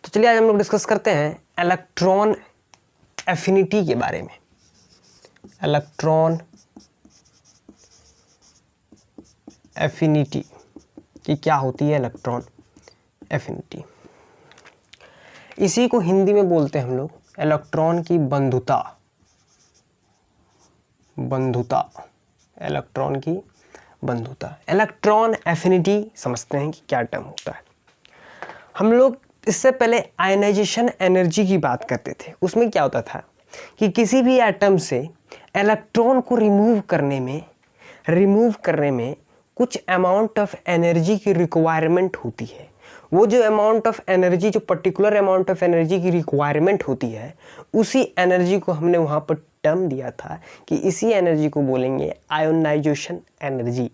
तो चलिए आज हम लोग डिस्कस करते हैं इलेक्ट्रॉन एफिनिटी के बारे में। इलेक्ट्रॉन एफिनिटी कि क्या होती है इलेक्ट्रॉन एफिनिटी। इसी को हिंदी में बोलते हैं हम लोग इलेक्ट्रॉन की बंधुता। इलेक्ट्रॉन की बंधुता, इलेक्ट्रॉन एफिनिटी समझते हैं कि क्या टर्म होता है। हम लोग इससे पहले आयनाइजेशन एनर्जी की बात करते थे। उसमें क्या होता था कि किसी भी एटम से इलेक्ट्रॉन को रिमूव करने में कुछ अमाउंट ऑफ एनर्जी की रिक्वायरमेंट होती है। वो जो अमाउंट ऑफ एनर्जी, जो पर्टिकुलर अमाउंट ऑफ एनर्जी की रिक्वायरमेंट होती है, उसी एनर्जी को हमने वहाँ पर टर्म दिया था कि इसी एनर्जी को बोलेंगे आयोनाइजेशन एनर्जी।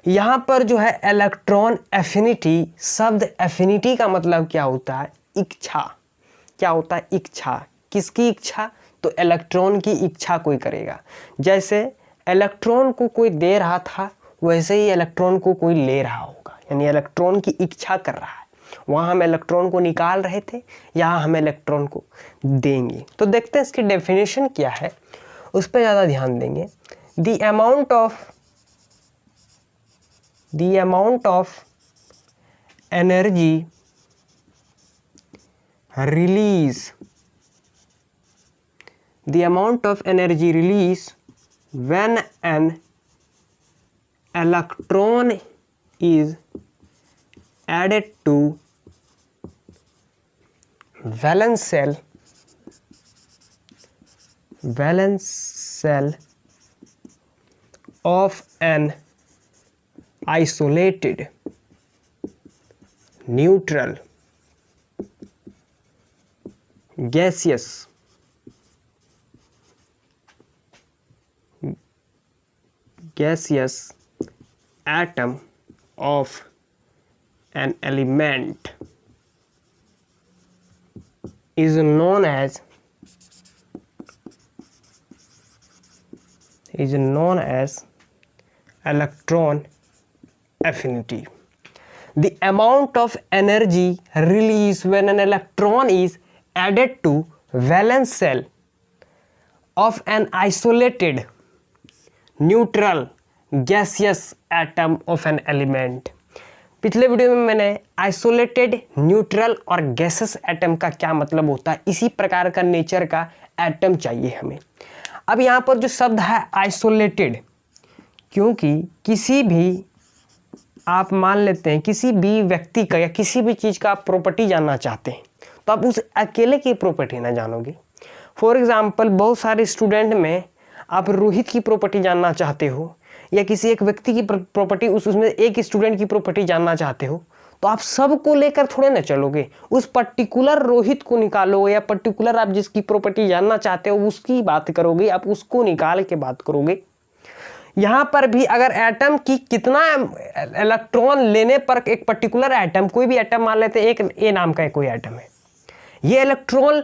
यहाँ पर जो है इलेक्ट्रॉन एफिनिटी, शब्द एफिनिटी का मतलब क्या होता है? इच्छा। क्या होता है? इच्छा। किसकी इच्छा? तो इलेक्ट्रॉन की इच्छा कोई करेगा। जैसे इलेक्ट्रॉन को कोई दे रहा था, वैसे ही इलेक्ट्रॉन को कोई ले रहा होगा, यानी इलेक्ट्रॉन की इच्छा कर रहा है। वहाँ हम इलेक्ट्रॉन को निकाल रहे थे, यहाँ हम इलेक्ट्रॉन को देंगे। तो देखते हैं इसकी डेफिनेशन क्या है, उस पर ज़्यादा ध्यान देंगे। The amount of energy release when an electron is added to valence shell of an isolated neutral gaseous atom of an element is known as electron affinity. The amount of energy released when an electron is added to valence shell of an isolated neutral gaseous atom of an element. पिछले video में मैंने isolated, neutral और gases atom का क्या मतलब होता है, इसी प्रकार का नेचर का एटम चाहिए हमें। अब यहाँ पर जो शब्द है आइसोलेटेड, क्योंकि किसी भी, आप मान लेते हैं किसी भी व्यक्ति का या किसी भी चीज़ का आप प्रॉपर्टी जानना चाहते हैं, तो आप उस अकेले की प्रॉपर्टी ना जानोगे। फॉर एग्जांपल, बहुत सारे स्टूडेंट में आप रोहित की प्रॉपर्टी जानना चाहते हो, या किसी एक व्यक्ति की प्रॉपर्टी, उसमें एक स्टूडेंट की प्रॉपर्टी जानना चाहते हो, तो आप सबको लेकर थोड़े ना चलोगे। उस पर्टिकुलर रोहित को निकालो, या पर्टिकुलर आप जिसकी प्रॉपर्टी जानना चाहते हो उसकी बात करोगे, आप उसको निकाल के बात करोगे। यहाँ पर भी अगर एटम की कितना इलेक्ट्रॉन लेने पर एक पर्टिकुलर एटम, कोई भी एटम मान लेते हैं, एक ए नाम का कोई एटम है, ये इलेक्ट्रॉन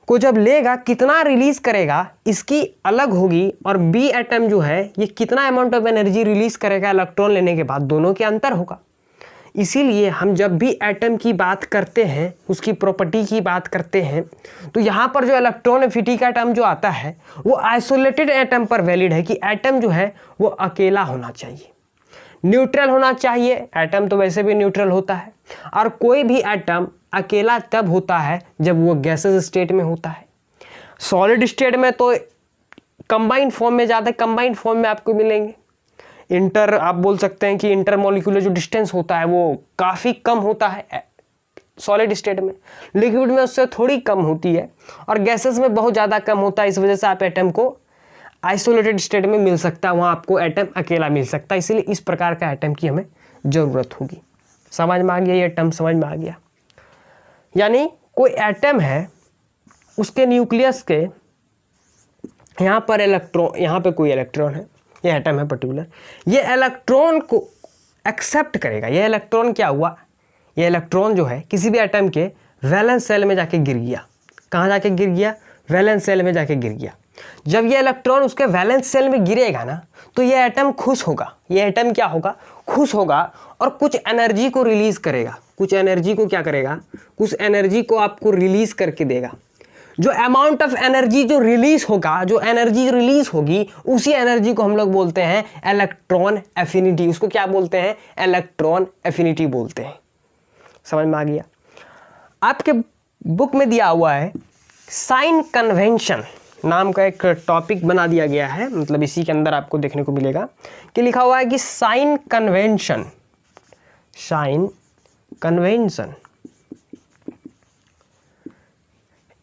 को जब लेगा कितना रिलीज करेगा इसकी अलग होगी, और बी एटम जो है ये कितना अमाउंट ऑफ एनर्जी रिलीज करेगा इलेक्ट्रॉन लेने के बाद, दोनों के अंतर होगा। इसीलिए हम जब भी एटम की बात करते हैं, उसकी प्रॉपर्टी की बात करते हैं, तो यहाँ पर जो इलेक्ट्रॉन एफिनिटी का टर्म जो आता है वो आइसोलेटेड एटम पर वैलिड है कि एटम जो है वो अकेला होना चाहिए, न्यूट्रल होना चाहिए। एटम तो वैसे भी न्यूट्रल होता है, और कोई भी एटम अकेला तब होता है जब वो गैसेस स्टेट में होता है। सॉलिड स्टेट में तो कंबाइंड फॉर्म में ज़्यादा कंबाइंड फॉर्म में आपको मिलेंगे। आप बोल सकते हैं कि इंटरमोलिकुलर जो डिस्टेंस होता है वो काफ़ी कम होता है सॉलिड स्टेट में, लिक्विड में उससे थोड़ी कम होती है, और गैसेस में बहुत ज़्यादा कम होता है। इस वजह से आप एटम को आइसोलेटेड स्टेट में मिल सकता है, वहाँ आपको एटम अकेला मिल सकता है। इसलिए इस प्रकार का एटम की हमें ज़रूरत होगी। समझ में आ गया? ये टर्म समझ में आ गया? यानी कोई एटम है, उसके न्यूक्लियस के यहाँ पर इलेक्ट्रॉन, यहाँ पे कोई इलेक्ट्रॉन है, ये एटम है पर्टिकुलर, ये इलेक्ट्रॉन को एक्सेप्ट करेगा। ये इलेक्ट्रॉन क्या हुआ? ये इलेक्ट्रॉन जो है किसी भी एटम के वैलेंस सेल में जाके गिर गया। कहाँ जाके गिर गया? वैलेंस सेल में जाके गिर गया। जब ये इलेक्ट्रॉन उसके वैलेंस सेल में गिरेगा ना, तो ये एटम खुश होगा। ये एटम क्या होगा? खुश होगा, और कुछ एनर्जी को रिलीज करेगा। कुछ एनर्जी को क्या करेगा, कुछ एनर्जी को आपको रिलीज करके देगा। जो अमाउंट ऑफ एनर्जी जो रिलीज होगा, जो एनर्जी रिलीज होगी, उसी एनर्जी को हम लोग बोलते हैं इलेक्ट्रॉन एफिनिटी। उसको क्या बोलते हैं, इलेक्ट्रॉन एफिनिटी बोलते हैं। समझ में आ गया। आपके बुक में दिया हुआ है साइन कन्वेंशन नाम का एक टॉपिक बना दिया गया है, मतलब इसी के अंदर आपको देखने को मिलेगा कि लिखा हुआ है कि sign convention, sign convention.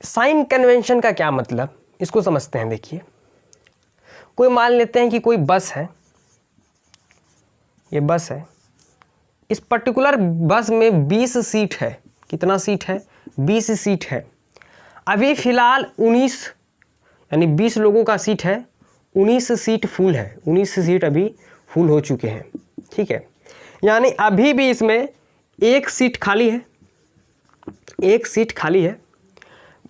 Sign convention का क्या मतलब, इसको समझते हैं। देखिए, कोई मान लेते हैं कि कोई बस है, ये बस है, इस पर्टिकुलर बस में 20 सीट है। कितना सीट है, 20 सीट है। अभी फिलहाल 19 यानी 20 लोगों का सीट है, 19 सीट फुल है, 19 सीट अभी फुल हो चुके हैं। ठीक है, यानी अभी भी इसमें एक सीट खाली है, एक सीट खाली है।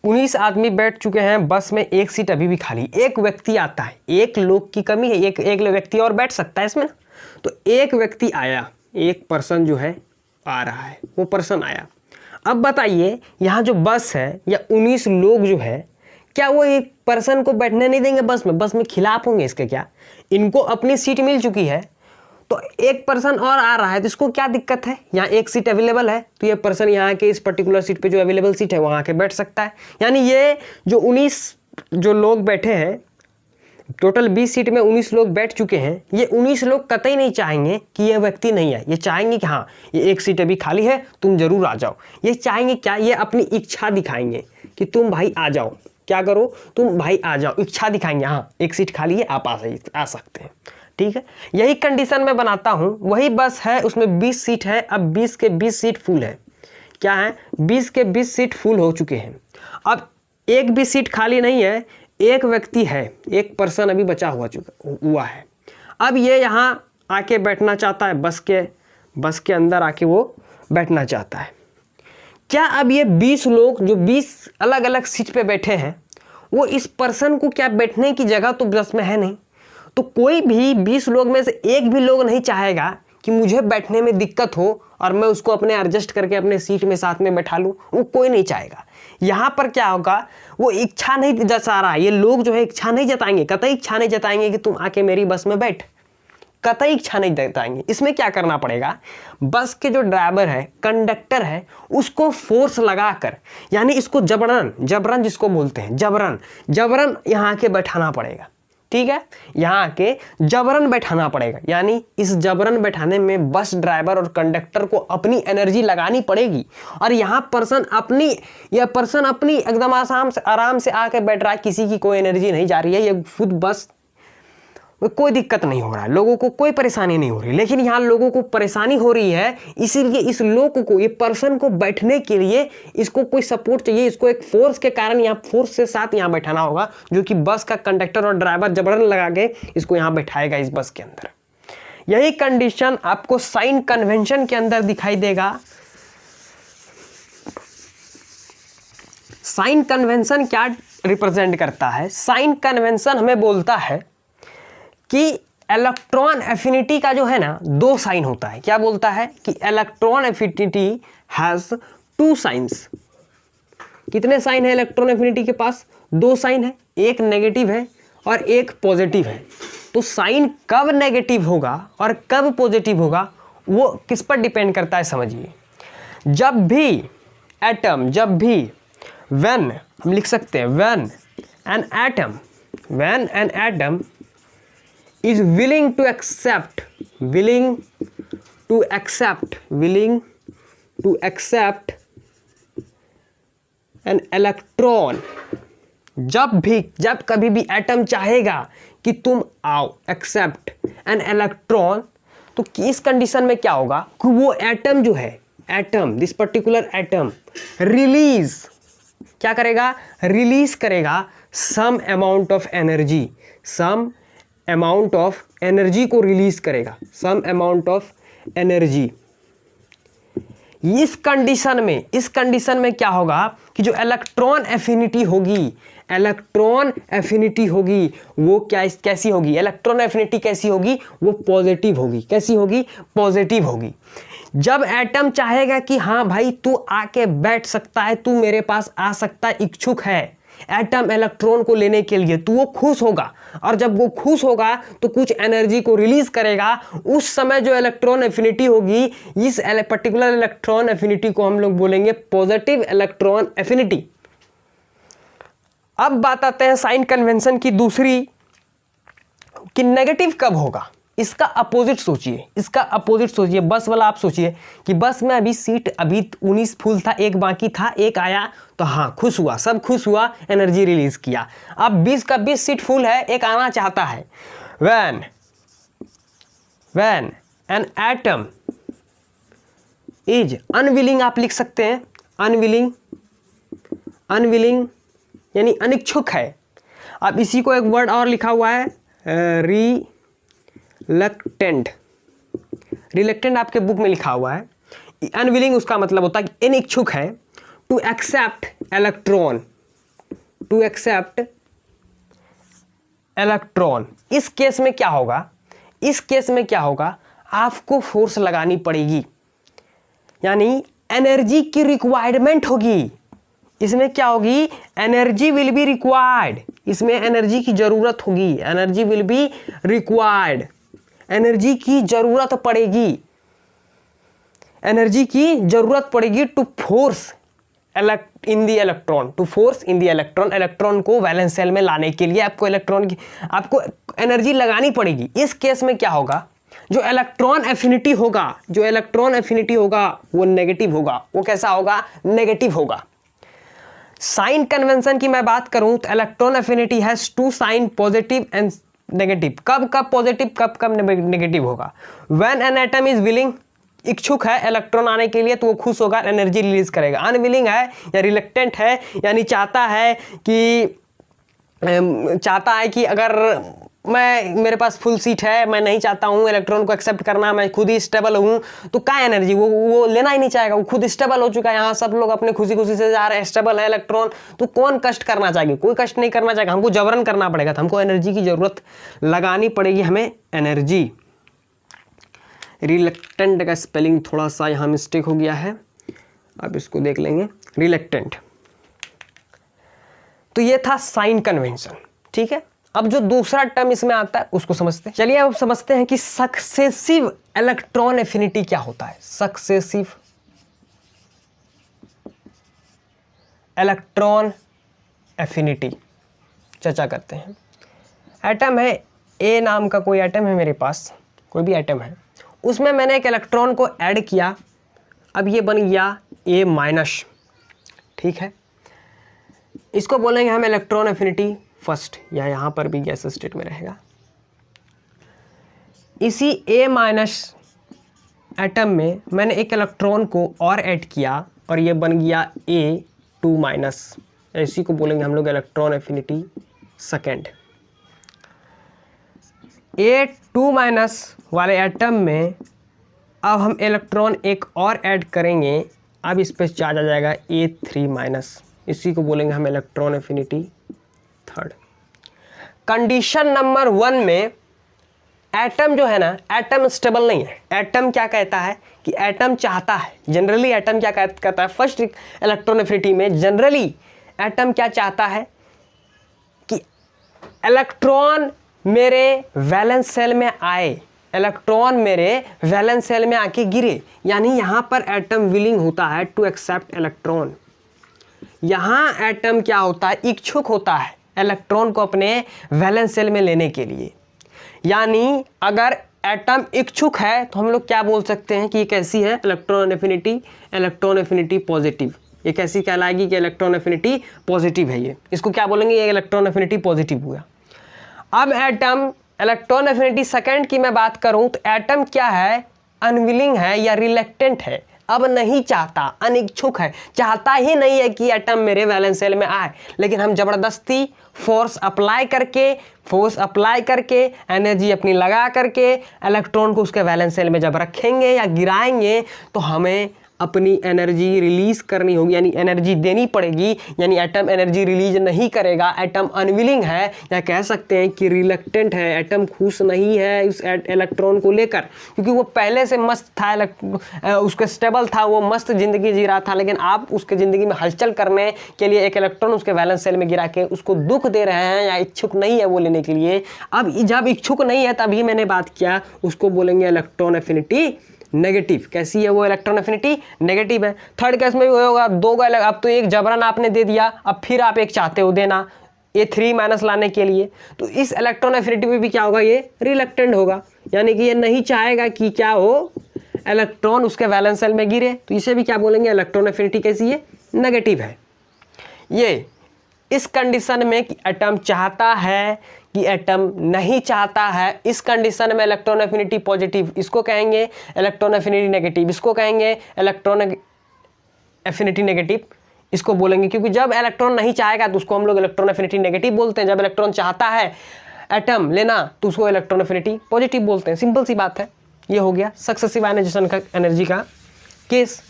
19 आदमी बैठ चुके हैं बस में, एक सीट अभी भी खाली। एक व्यक्ति आता है, एक लोग की कमी है, एक व्यक्ति और बैठ सकता है इसमें ना। तो एक व्यक्ति आया, एक पर्सन जो है आ रहा है, वो पर्सन आया। अब बताइए, यहाँ जो बस है या 19 लोग जो है, क्या वो एक पर्सन को बैठने नहीं देंगे बस में? बस में खिलाफ होंगे इसके क्या? इनको अपनी सीट मिल चुकी है, तो एक पर्सन और आ रहा है, तो इसको क्या दिक्कत है? यहाँ एक सीट अवेलेबल है, तो ये पर्सन यहाँ के इस पर्टिकुलर सीट पे जो अवेलेबल सीट है वहाँ आके बैठ सकता है। यानी ये जो 19 जो लोग बैठे हैं, टोटल 20 सीट में 19 लोग बैठ चुके हैं, ये 19 लोग कतई नहीं चाहेंगे कि ये व्यक्ति नहीं है। ये चाहेंगे कि हाँ, ये एक सीट अभी खाली है, तुम जरूर आ जाओ। ये चाहेंगे क्या, ये अपनी इच्छा दिखाएंगे कि तुम भाई आ जाओ, क्या करो, तुम भाई आ जाओ, इच्छा दिखाएंगे, हाँ एक सीट खाली है, आप आ सकते हैं। ठीक है, यही कंडीशन मैं बनाता हूँ। वही बस है, उसमें 20 सीट है, अब 20 के 20 सीट फुल है। क्या है, 20 के 20 सीट फुल हो चुके हैं। अब एक भी सीट खाली नहीं है, एक व्यक्ति है, एक पर्सन अभी बचा हुआ है। अब ये यहाँ आके बैठना चाहता है, बस के अंदर आके वो बैठना चाहता है। क्या अब ये 20 लोग जो 20 अलग अलग सीट पे बैठे हैं, वो इस पर्सन को क्या बैठने की जगह तो बस में है नहीं? तो कोई भी 20 लोग में से एक भी लोग नहीं चाहेगा कि मुझे बैठने में दिक्कत हो और मैं उसको अपने एडजस्ट करके अपने सीट में साथ में बैठा लूँ, वो कोई नहीं चाहेगा। यहाँ पर क्या होगा, वो इच्छा नहीं जता रहा है, ये लोग जो है इच्छा नहीं जताएंगे, कतई इच्छा नहीं जताएंगे कि तुम आके मेरी बस में बैठ, कतई इच्छा नहीं जताएंगे। इसमें क्या करना पड़ेगा, बस के जो ड्राइवर है, कंडक्टर है, उसको फोर्स लगाकर, यानी इसको जबरन जिसको बोलते हैं, जबरन यहाँ के बैठाना पड़ेगा। ठीक है, यहाँ के जबरन बैठाना पड़ेगा। यानी इस जबरन बैठाने में बस ड्राइवर और कंडक्टर को अपनी एनर्जी लगानी पड़ेगी। और यहाँ पर्सन अपनी एकदम आराम से आके बैठ रहा है, किसी की कोई एनर्जी नहीं जा रही है, ये खुद बस कोई दिक्कत नहीं हो रहा है, लोगों को कोई परेशानी नहीं हो रही। लेकिन यहाँ लोगों को परेशानी हो रही है, इसीलिए इस लोग को, ये पर्सन को बैठने के लिए इसको कोई सपोर्ट चाहिए, इसको एक फोर्स के कारण यहाँ फोर्स से साथ यहाँ बैठाना होगा, जो कि बस का कंडक्टर और ड्राइवर जबरन लगा के इसको यहाँ बैठाएगा इस बस के अंदर। यही कंडीशन आपको साइन कन्वेंशन के अंदर दिखाई देगा। साइन कन्वेंशन क्या रिप्रेजेंट करता है? साइन कन्वेंशन हमें बोलता है कि इलेक्ट्रॉन एफिनिटी का जो है ना, 2 साइन होता है। क्या बोलता है कि इलेक्ट्रॉन एफिनिटी हैज 2 साइंस। कितने साइन है इलेक्ट्रॉन एफिनिटी के पास? 2 साइन है, एक नेगेटिव है और एक पॉजिटिव है। तो साइन कब नेगेटिव होगा और कब पॉजिटिव होगा, वो किस पर डिपेंड करता है, समझिए। जब भी व्हेन हम लिख सकते हैं, when an atom is willing to accept an electron, जब कभी भी एटम चाहेगा कि तुम आओ, एक्सेप्ट एन इलेक्ट्रॉन, तो इस कंडीशन में क्या होगा कि वो एटम जो है, दिस पर्टिकुलर एटम क्या करेगा, रिलीज करेगा सम अमाउंट ऑफ एनर्जी को रिलीज करेगा, सम अमाउंट ऑफ एनर्जी। इस कंडीशन में क्या होगा कि जो इलेक्ट्रॉन एफिनिटी होगी वो कैसी होगी, इलेक्ट्रॉन एफिनिटी कैसी होगी, वो पॉजिटिव होगी। कैसी होगी? पॉजिटिव होगी। जब एटम चाहेगा कि हाँ भाई तू आके बैठ सकता है, तू मेरे पास आ सकता है, इच्छुक है एटम इलेक्ट्रॉन को लेने के लिए, तो वो खुश होगा। और जब वो खुश होगा तो कुछ एनर्जी को रिलीज करेगा। उस समय जो इलेक्ट्रॉन एफिनिटी होगी, इस पर्टिकुलर इलेक्ट्रॉन एफिनिटी को हम लोग बोलेंगे पॉजिटिव इलेक्ट्रॉन एफिनिटी। अब बात आते हैं साइन कन्वेंशन की दूसरी, कि नेगेटिव कब होगा। इसका अपोजिट सोचिए, इसका अपोजिट सोचिए। बस वाला आप सोचिए कि बस में अभी सीट अभी 19 फुल था, एक बाकी था, एक आया तो हाँ खुश हुआ, सब खुश हुआ, एनर्जी रिलीज किया। अब 20 का 20 सीट फुल है, एक आना चाहता है। When an atom is unwilling, आप लिख सकते हैं अनविलिंग, अनविलिंग यानी अनिच्छुक है। अब इसी को एक वर्ड और लिखा हुआ है रिलक्टेंट, रिलक्टेंट आपके बुक में लिखा हुआ है। अनविलिंग उसका मतलब होता है कि अनिच्छुक है to accept electron, to accept electron. इस केस में क्या होगा, इस केस में क्या होगा, आपको फोर्स लगानी पड़ेगी, यानी एनर्जी की रिक्वायरमेंट होगी। इसमें क्या होगी, एनर्जी विल बी रिक्वायर्ड, इसमें एनर्जी की जरूरत होगी, energy will be required, energy की जरूरत पड़ेगी, एनर्जी की जरूरत पड़ेगी to force in the electron, to force in the electron, electron को वैलेंस सेल में लाने के लिए आपको इलेक्ट्रॉन की आपको एनर्जी लगानी पड़ेगी। इस केस में क्या होगा, जो इलेक्ट्रॉन एफिनिटी होगा, जो इलेक्ट्रॉन एफिनिटी होगा वो नेगेटिव होगा। वो कैसा होगा, नेगेटिव होगा। साइन कन्वेंशन की मैं बात करूं तो electron affinity has two sign, positive and negative. कब कब पॉजिटिव, कब कब नेगेटिव होगा। When an atom is willing, इच्छुक है इलेक्ट्रॉन आने के लिए तो वो खुश होगा, एनर्जी रिलीज करेगा। अनविलिंग है या रिलक्टेंट है, यानी चाहता है कि अगर मेरे पास फुल सीट है, मैं नहीं चाहता हूँ इलेक्ट्रॉन को एक्सेप्ट करना, मैं खुद ही स्टेबल हूँ, तो क्या एनर्जी, वो लेना ही नहीं चाहेगा, वो खुद स्टेबल हो चुका है। यहाँ सब लोग अपने खुशी खुशी से जा रहे हैं, स्टेबल है इलेक्ट्रॉन, तो कौन कष्ट करना चाहेगी, कोई कष्ट नहीं करना चाहेगा। हमको जबरन करना पड़ेगा, तो हमको एनर्जी की जरूरत लगानी पड़ेगी, हमें एनर्जी। रिलक्टेंट का स्पेलिंग थोड़ा सा यहाँ मिस्टेक हो गया है, अब इसको देख लेंगे, रिलक्टेंट। तो ये था साइन कन्वेंशन, ठीक है। अब जो दूसरा टर्म इसमें आता है उसको समझते हैं। चलिए अब समझते हैं कि सक्सेसिव इलेक्ट्रॉन एफिनिटी क्या होता है। सक्सेसिव इलेक्ट्रॉन एफिनिटी चर्चा करते हैं। एटम है, ए नाम का कोई एटम है मेरे पास, कोई भी एटम है, उसमें मैंने एक इलेक्ट्रॉन को ऐड किया, अब ये बन गया ए माइनस, ठीक है। इसको बोलेंगे हम इलेक्ट्रॉन एफिनिटी फर्स्ट, या यहाँ पर भी गैस स्टेट में रहेगा। इसी ए माइनस एटम में मैंने एक इलेक्ट्रॉन को और ऐड किया और ये बन गया A2 माइनस, इसी को बोलेंगे हम लोग electron affinity second. A2 minus वाले एटम में अब हम इलेक्ट्रॉन एक और ऐड करेंगे, अब इस पर चार्ज आ जाएगा A3 माइनस, इसी को बोलेंगे हम electron affinity third. Condition number 1 में एटम जो है ना, एटम स्टेबल नहीं है। एटम क्या कहता है कि एटम चाहता है, जनरली एटम क्या कहता है, फर्स्ट इलेक्ट्रॉन एफिनिटी में जनरली एटम क्या चाहता है कि इलेक्ट्रॉन मेरे वैलेंस सेल में आए, इलेक्ट्रॉन मेरे वैलेंस सेल में आके गिरे, यानी यहाँ पर एटम विलिंग होता है टू एक्सेप्ट इलेक्ट्रॉन। यहाँ एटम क्या होता है, इच्छुक होता है इलेक्ट्रॉन को अपने वैलेंस सेल में लेने के लिए। यानी अगर एटम इच्छुक है तो हम लोग क्या बोल सकते हैं कि ये कैसी है, इलेक्ट्रॉन एफिनिटी पॉजिटिव। ये कैसी कहलाएगी कि इलेक्ट्रॉन एफिनिटी पॉजिटिव है, ये इसको क्या बोलेंगे, ये इलेक्ट्रॉन एफिनिटी पॉजिटिव हुआ। अब एटम इलेक्ट्रॉन एफिनिटी सेकेंड की मैं बात करूं तो एटम क्या है, अनविलिंग है या रिलेक्टेंट है, अब नहीं चाहता, अनिच्छुक है, चाहता ही नहीं है कि एटम मेरे वैलेंस सेल में आए, लेकिन हम जबरदस्ती फोर्स अप्लाई करके एनर्जी अपनी लगा करके इलेक्ट्रॉन को उसके वैलेंस सेल में जब रखेंगे या गिराएंगे तो हमें अपनी एनर्जी रिलीज करनी होगी, यानी एनर्जी देनी पड़ेगी, यानी एटम एनर्जी रिलीज नहीं करेगा, एटम अनविलिंग है या कह सकते हैं कि रिलक्टेंट है, एटम खुश नहीं है उस इलेक्ट्रॉन को लेकर, क्योंकि वो पहले से मस्त था, उसका स्टेबल था, वो मस्त ज़िंदगी जी रहा था, लेकिन आप उसके ज़िंदगी में हलचल करने के लिए एक इलेक्ट्रॉन उसके वैलेंस सेल में गिरा के उसको दुख दे रहे हैं या इच्छुक नहीं है वो लेने के लिए। अब जब इच्छुक नहीं है तभी मैंने बात किया, उसको बोलेंगे इलेक्ट्रॉन एफिनिटी नेगेटिव। कैसी है वो इलेक्ट्रॉन एफिनिटी? नेगेटिव है। थर्ड केस में भी होगा, दो का अब तो एक जबरन आपने दे दिया, अब फिर आप एक चाहते हो देना ये 3- लाने के लिए, तो इस इलेक्ट्रॉन एफिनिटी में भी क्या होगा, ये रिलक्टेंट होगा, यानी कि ये नहीं चाहेगा कि क्या हो, इलेक्ट्रॉन उसके वैलेंस सेल में गिरे, तो इसे भी क्या बोलेंगे, इलेक्ट्रॉन एफिनिटी कैसी है, नेगेटिव है। ये इस कंडीशन में कि एटम चाहता है कि एटम नहीं चाहता है, इस कंडीशन में इलेक्ट्रॉन एफिनिटी पॉजिटिव, इसको कहेंगे इलेक्ट्रॉन एफिनिटी नेगेटिव, इसको कहेंगे इलेक्ट्रॉन एफिनिटी नेगेटिव, इसको बोलेंगे, क्योंकि जब इलेक्ट्रॉन नहीं चाहेगा तो उसको हम लोग इलेक्ट्रॉन एफिनिटी नेगेटिव बोलते हैं, जब इलेक्ट्रॉन चाहता है एटम लेना तो उसको इलेक्ट्रॉन एफिनिटी पॉजिटिव बोलते हैं। सिंपल सी बात है। ये हो गया सक्सेसिव आयनाइजेशन का एनर्जी का केस।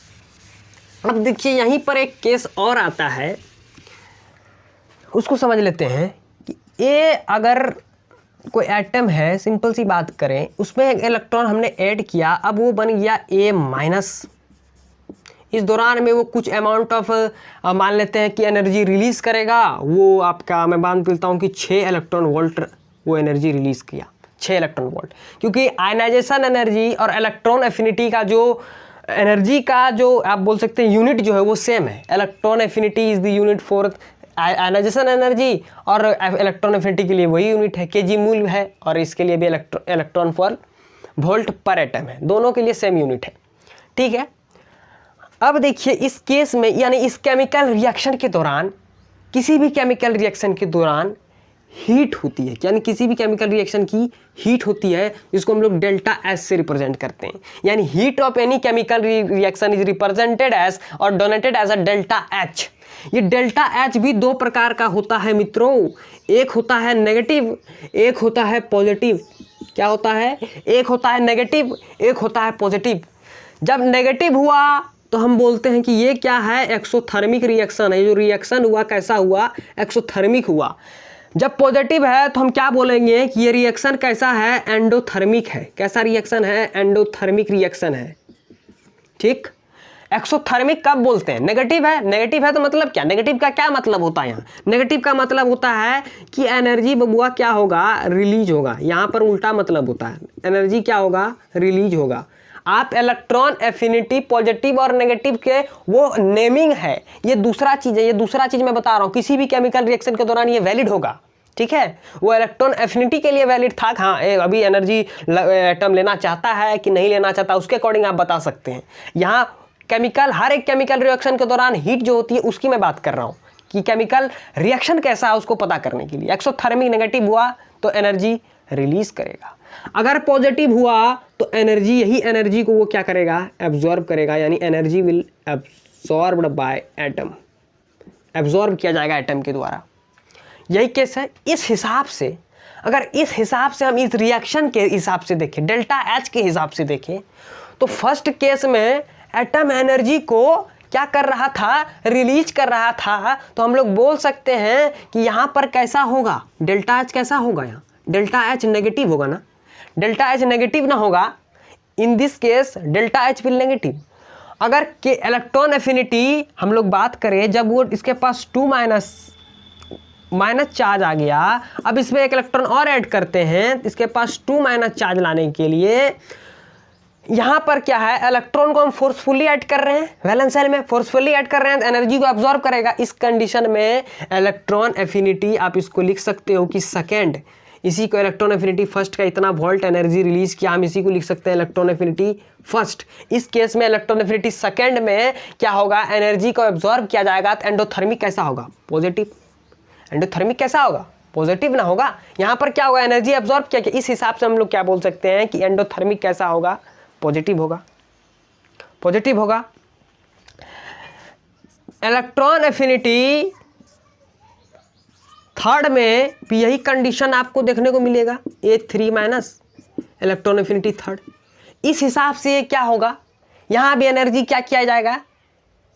अब देखिए यहीं पर एक केस और आता है, उसको समझ लेते हैं कि ये अगर कोई एटम है, सिंपल सी बात करें, उसमें एक इलेक्ट्रॉन हमने ऐड किया, अब वो बन गया A-। इस दौरान में वो कुछ अमाउंट ऑफ मान लेते हैं कि एनर्जी रिलीज करेगा, वो आपका मैं मान लेता हूँ कि 6 इलेक्ट्रॉन वोल्ट वो एनर्जी रिलीज किया, 6 इलेक्ट्रॉन वोल्ट, क्योंकि आयनाइजेशन एनर्जी और इलेक्ट्रॉन एफिनिटी का जो एनर्जी का जो आप बोल सकते हैं यूनिट जो है वो सेम है। Electron affinity is the unit for ionization energy और इलेक्ट्रॉन एफिनिटी के लिए वही यूनिट है, kg मूल है, और इसके लिए भी इलेक्ट्रॉन फॉर वोल्ट पर एटम है, दोनों के लिए सेम यूनिट है। ठीक है। अब देखिए इस केस में, यानी इस केमिकल रिएक्शन के दौरान, किसी भी केमिकल रिएक्शन के दौरान हीट होती है, यानी किसी भी केमिकल रिएक्शन की हीट होती है, जिसको हम लोग डेल्टा एच से रिप्रेजेंट करते हैं, यानी heat of any chemical reaction is represented as or donated as a delta H. ये डेल्टा एच भी दो प्रकार का होता है मित्रों, एक होता है नेगेटिव, एक होता है पॉजिटिव। क्या होता है? एक होता है नेगेटिव, एक होता है पॉजिटिव। जब नेगेटिव हुआ तो हम बोलते हैं कि ये क्या है, एक्सोथर्मिक रिएक्शन है, जो रिएक्शन हुआ कैसा हुआ, एक्सोथर्मिक हुआ। जब पॉजिटिव है तो हम क्या बोलेंगे कि ये रिएक्शन कैसा है, एंडोथर्मिक है। कैसा रिएक्शन है? एंडोथर्मिक रिएक्शन है। ठीक। एक्सोथर्मिक कब बोलते हैं? नेगेटिव है। नेगेटिव है तो मतलब क्या, नेगेटिव का क्या मतलब होता है यहाँ? नेगेटिव का मतलब होता है कि एनर्जी बबुआ क्या होगा, रिलीज होगा। यहाँ पर उल्टा मतलब होता है, एनर्जी क्या होगा, रिलीज होगा। आप इलेक्ट्रॉन एफिनिटी पॉजिटिव और नेगेटिव के वो नेमिंग है, ये दूसरा चीज़ है, ये दूसरा चीज़ मैं बता रहा हूँ। किसी भी केमिकल रिएक्शन के दौरान ये वैलिड होगा। ठीक है, वो इलेक्ट्रॉन एफिनिटी के लिए वैलिड था। हाँ, अभी एनर्जी एटम लेना चाहता है कि नहीं लेना चाहता, उसके अकॉर्डिंग आप बता सकते हैं। यहाँ केमिकल, हर एक केमिकल रिएक्शन के दौरान हीट जो होती है उसकी मैं बात कर रहा हूँ कि केमिकल रिएक्शन कैसा है उसको पता करने के लिए। एक्सोथर्मिक नेगेटिव हुआ तो एनर्जी रिलीज करेगा, अगर पॉजिटिव हुआ तो एनर्जी, यही एनर्जी को वो क्या करेगा, एब्जॉर्ब करेगा, यानी energy will absorbed by atom, absorb किया जाएगा एटम के द्वारा। यही केस है। इस हिसाब से, अगर इस हिसाब से हम इस रिएक्शन के हिसाब से देखें, डेल्टा एच के हिसाब से देखें, तो फर्स्ट केस में एटम एनर्जी को क्या कर रहा था, रिलीज कर रहा था। तो हम लोग बोल सकते हैं कि यहाँ पर कैसा होगा, डेल्टा एच कैसा होगा, यहाँ डेल्टा एच नेगेटिव होगा ना। डेल्टा एच नेगेटिव ना होगा, in this case delta H will negative. अगर के इलेक्ट्रॉन एफिनिटी हम लोग बात करें, जब वो इसके पास 2 माइनस चार्ज आ गया, अब इसमें एक इलेक्ट्रॉन और ऐड करते हैं, इसके पास 2 चार्ज लाने के लिए यहाँ पर क्या है, इलेक्ट्रॉन को हम फोर्सफुली ऐड कर रहे हैं, वैलेंस शेल में फोर्सफुली ऐड कर रहे हैं, तो एनर्जी को एब्जॉर्ब करेगा। इस कंडीशन में इलेक्ट्रॉन एफिनिटी आप इसको लिख सकते हो कि सेकेंड, इसी को इलेक्ट्रॉन एफिनिटी फर्स्ट का इतना वोल्ट एनर्जी रिलीज किया, हम इसी को लिख सकते हैं इलेक्ट्रॉन एफिनिटी फर्स्ट। इस केस में इलेक्ट्रॉन एफिनिटी सेकेंड में क्या होगा, एनर्जी को एब्जॉर्ब किया जाएगा। तो एंडोथर्मिक कैसा होगा, पॉजिटिव। एंडोथर्मिक कैसा होगा, पॉजिटिव ना होगा। यहाँ पर क्या होगा, एनर्जी एब्जॉर्ब किया गया। इस हिसाब से हम लोग क्या बोल सकते हैं कि एंडोथर्मिक कैसा होगा, पॉजिटिव होगा, पॉजिटिव होगा। इलेक्ट्रॉन एफिनिटी थर्ड में भी यही कंडीशन आपको देखने को मिलेगा, A3- इलेक्ट्रॉन एफिनिटी थर्ड। इस हिसाब से क्या होगा, यहाँ भी एनर्जी क्या किया जाएगा,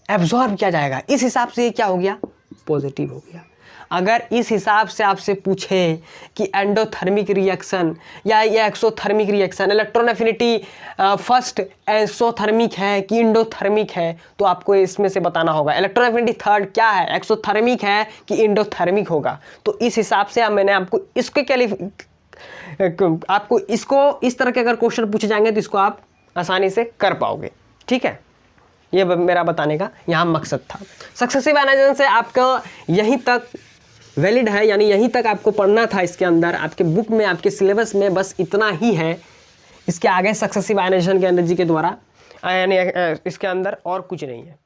एब्जॉर्ब किया जाएगा। इस हिसाब से ये क्या हो गया, पॉजिटिव हो गया। अगर इस हिसाब से आपसे पूछे कि एंडोथर्मिक रिएक्शन या ये exothermic reaction, electron affinity first exothermic है कि इंडोथर्मिक है, तो आपको इसमें से बताना होगा। इलेक्ट्रॉन एफिनिटी थर्ड क्या है, एक्सोथर्मिक है कि इंडोथर्मिक होगा। तो इस हिसाब से मैंने आपको आपको इसको इस तरह के अगर क्वेश्चन पूछे जाएंगे तो इसको आप आसानी से कर पाओगे। ठीक है, ये मेरा बताने का यहाँ मकसद था। सक्सेसिव एनालिसिस से आपका यहीं तक वैलिड है, यानी यहीं तक आपको पढ़ना था। इसके अंदर आपके बुक में, आपके सिलेबस में बस इतना ही है। इसके आगे सक्सेसिव आयनाइजेशन की एनर्जी के द्वारा यानी इसके अंदर और कुछ नहीं है।